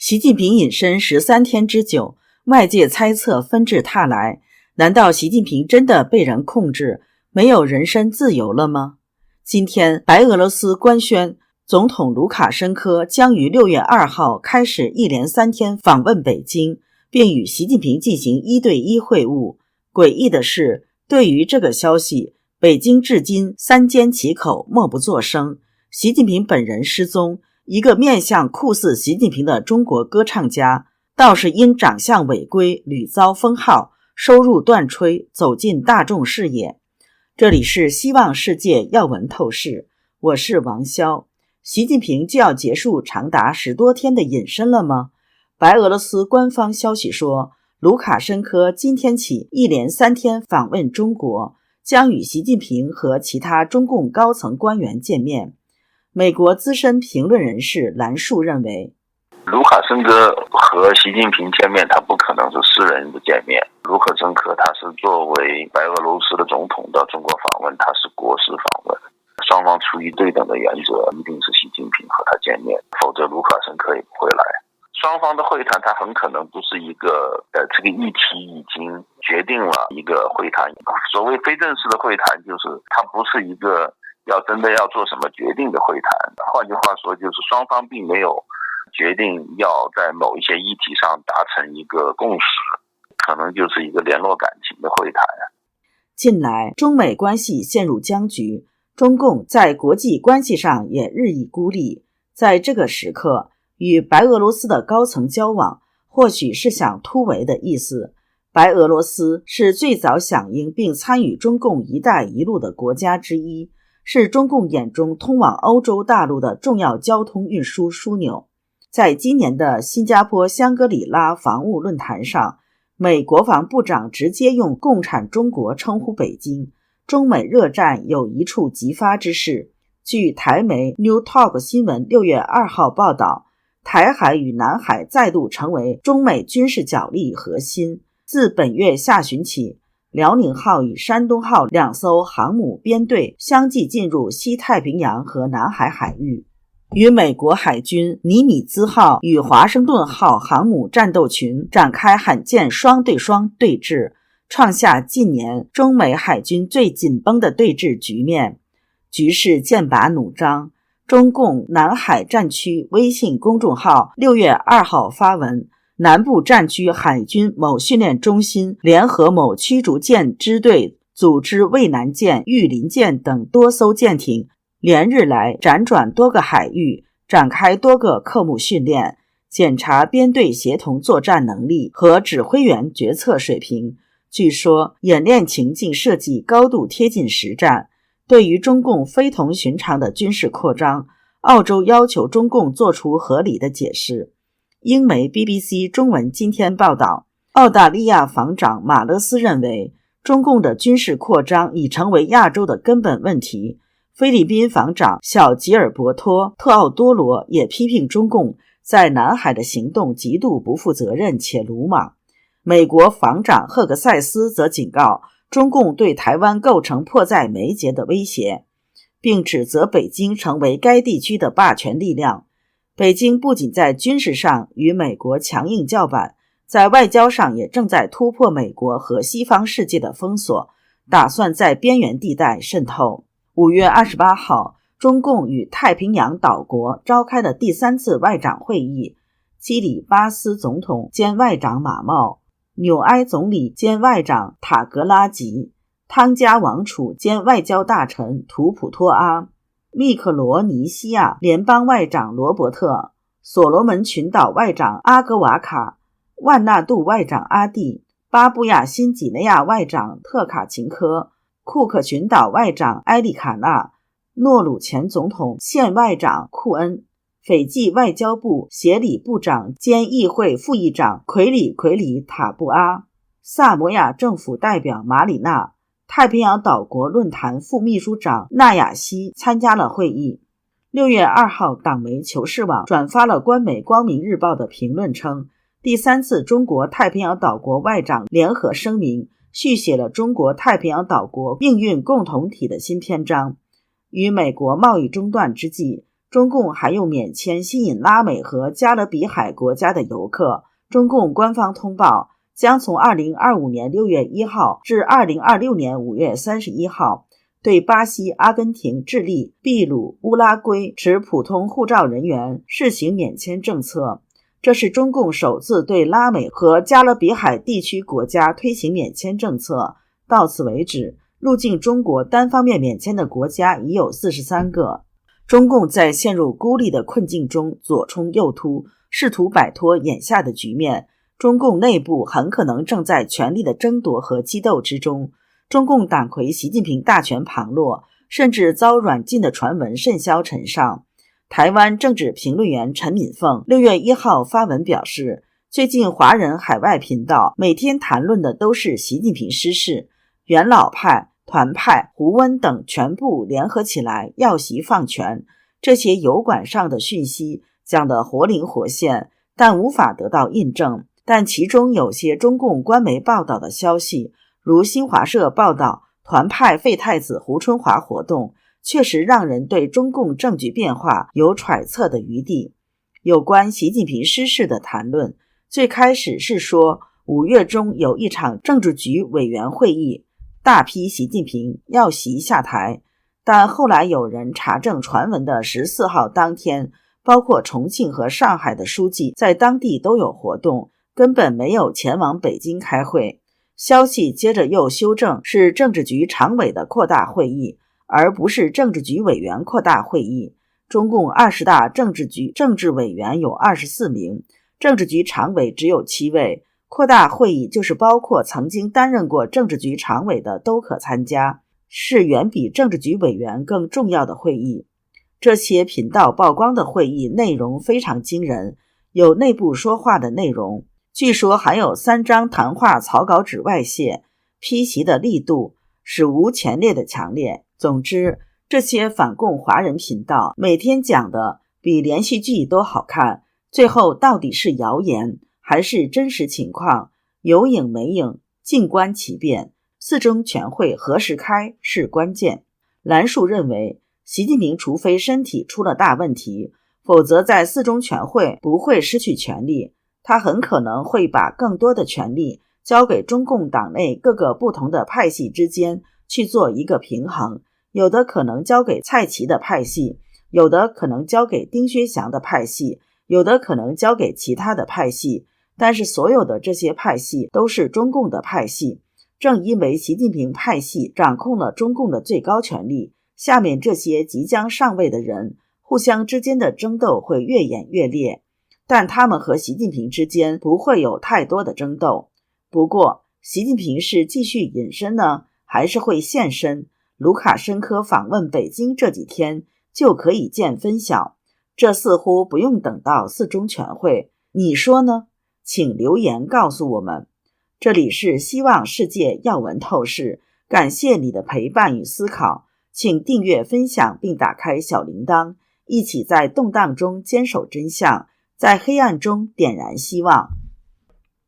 习近平隐身13天之久，外界猜测纷至沓来，难道习近平真的被人控制，没有人身自由了吗？今天，白俄罗斯官宣，总统卢卡申科将于6月2号开始一连3天访问北京，并与习近平进行1对1会晤。诡异的是，对于这个消息，北京至今三缄其口，默不作声。习近平本人失踪，一个面相酷似习近平的中国歌唱家，倒是因长相违规屡遭封号，收入断炊，走进大众视野。这里是希望世界要闻透视，我是王潇。习近平就要结束长达10多天的隐身了吗？白俄罗斯官方消息说，卢卡申科今天起一连3天访问中国，将与习近平和其他中共高层官员见面。美国资深评论人士兰树认为，卢卡申科和习近平见面，他不可能是私人的见面。卢卡申科他是作为白俄罗斯的总统到中国访问，他是国事访问，双方出于对等的原则，一定是习近平和他见面，否则卢卡申科也不会来。双方的会谈，他很可能不是一个这个议题已经决定了一个会谈。所谓非正式的会谈，就是它不是一个真的要做什么决定的会谈。换句话说，就是双方并没有决定要在某一些议题上达成一个共识，可能就是一个联络感情的会谈。近来中美关系陷入僵局，中共在国际关系上也日益孤立。在这个时刻，与白俄罗斯的高层交往，或许是想突围的意思。白俄罗斯是最早响应并参与中共“一带一路”的国家之一，是中共眼中通往欧洲大陆的重要交通运输枢纽。在今年的新加坡香格里拉防务论坛上，美国防部长直接用共产中国称呼北京，中美热战有一触即发之势。据台媒 New Talk 新闻6月2号报道，台海与南海再度成为中美军事角力核心。自本月下旬起，辽宁号与山东号2艘航母编队相继进入西太平洋和南海海域，与美国海军尼米兹号与华盛顿号航母战斗群展开罕见双对双对峙，创下近年中美海军最紧绷的对峙局面，局势剑拔弩张。中共南海战区微信公众号6月2号发文，南部战区海军某训练中心联合某驱逐舰支队组织渭南舰、玉林舰等多艘舰艇，连日来辗转多个海域，展开多个科目训练，检查编队协同作战能力和指挥员决策水平。据说演练情境设计高度贴近实战。对于中共非同寻常的军事扩张，澳洲要求中共做出合理的解释。英媒 BBC 中文今天报道，澳大利亚防长马勒斯认为，中共的军事扩张已成为亚洲的根本问题。菲律宾防长小吉尔伯托·特奥多罗也批评中共在南海的行动极度不负责任且鲁莽。美国防长赫克塞斯则警告，中共对台湾构成迫在眉睫的威胁，并指责北京成为该地区的霸权力量。北京不仅在军事上与美国强硬叫板，在外交上也正在突破美国和西方世界的封锁，打算在边缘地带渗透。5月28号，中共与太平洋岛国召开了第3次外长会议，基里巴斯总统兼外长马茂，纽埃总理兼外长塔格拉吉，汤加王储兼外交大臣图普托阿，密克罗尼西亚联邦外长罗伯特，所罗门群岛外长阿格瓦卡，万纳杜外长阿蒂，巴布亚新几内亚外长特卡琴科，库克群岛外长埃里卡纳，诺鲁前总统现外长库恩，斐济外交部协理部长兼议会副议长奎里塔布阿，萨摩亚政府代表马里纳，太平洋岛国论坛副秘书长纳雅西参加了会议。6月2号，党媒求是网转发了官媒光明日报的评论称，第3次中国太平洋岛国外长联合声明续写了中国太平洋岛国命运共同体的新篇章。与美国贸易中断之际，中共还用免签吸引拉美和加勒比海国家的游客。中共官方通报，将从2025年6月1号至2026年5月31号对巴西、阿根廷、智利、秘鲁、乌拉圭持普通护照人员试行免签政策。这是中共首次对拉美和加勒比海地区国家推行免签政策。到此为止，入境中国单方面免签的国家已有43个。中共在陷入孤立的困境中左冲右突，试图摆脱眼下的局面。中共内部很可能正在权力的争夺和激斗之中。中共党魁习近平大权旁落，甚至遭软禁的传闻甚嚣尘上。台湾政治评论员陈敏凤6月1号发文表示，最近华人海外频道每天谈论的都是习近平失势，元老派、团派、胡温等全部联合起来要习放权。这些油管上的讯息讲得活灵活现，但无法得到印证。但其中有些中共官媒报道的消息，如新华社报道团派废太子胡春华活动，确实让人对中共政局变化有揣测的余地。有关习近平失势的谈论，最开始是说5月中有一场政治局委员会议，大批习近平要习下台，但后来有人查证传闻的14号当天，包括重庆和上海的书记在当地都有活动，根本没有前往北京开会。消息接着又修正是政治局常委的扩大会议，而不是政治局委员扩大会议。中共20大政治局政治委员有24名，政治局常委只有7位，扩大会议就是包括曾经担任过政治局常委的都可参加，是远比政治局委员更重要的会议。这些频道曝光的会议内容非常惊人，有内部说话的内容，据说还有3张谈话草稿纸外泄，批习的力度史无前例的强烈。总之，这些反共华人频道每天讲的比连续剧都好看，最后到底是谣言还是真实情况，有影没影，静观其变。4中全会何时开是关键。兰树认为，习近平除非身体出了大问题，否则在4中全会不会失去权力，他很可能会把更多的权力交给中共党内各个不同的派系之间去做一个平衡，有的可能交给蔡奇的派系，有的可能交给丁薛祥的派系，有的可能交给其他的派系，但是所有的这些派系都是中共的派系。正因为习近平派系掌控了中共的最高权力，下面这些即将上位的人互相之间的争斗会越演越烈，但他们和习近平之间不会有太多的争斗。不过，习近平是继续隐身呢，还是会现身？卢卡申科访问北京这几天就可以见分晓，这似乎不用等到4中全会，你说呢？请留言告诉我们。这里是希望世界要闻透视，感谢你的陪伴与思考，请订阅分享并打开小铃铛，一起在动荡中坚守真相，在黑暗中点燃希望。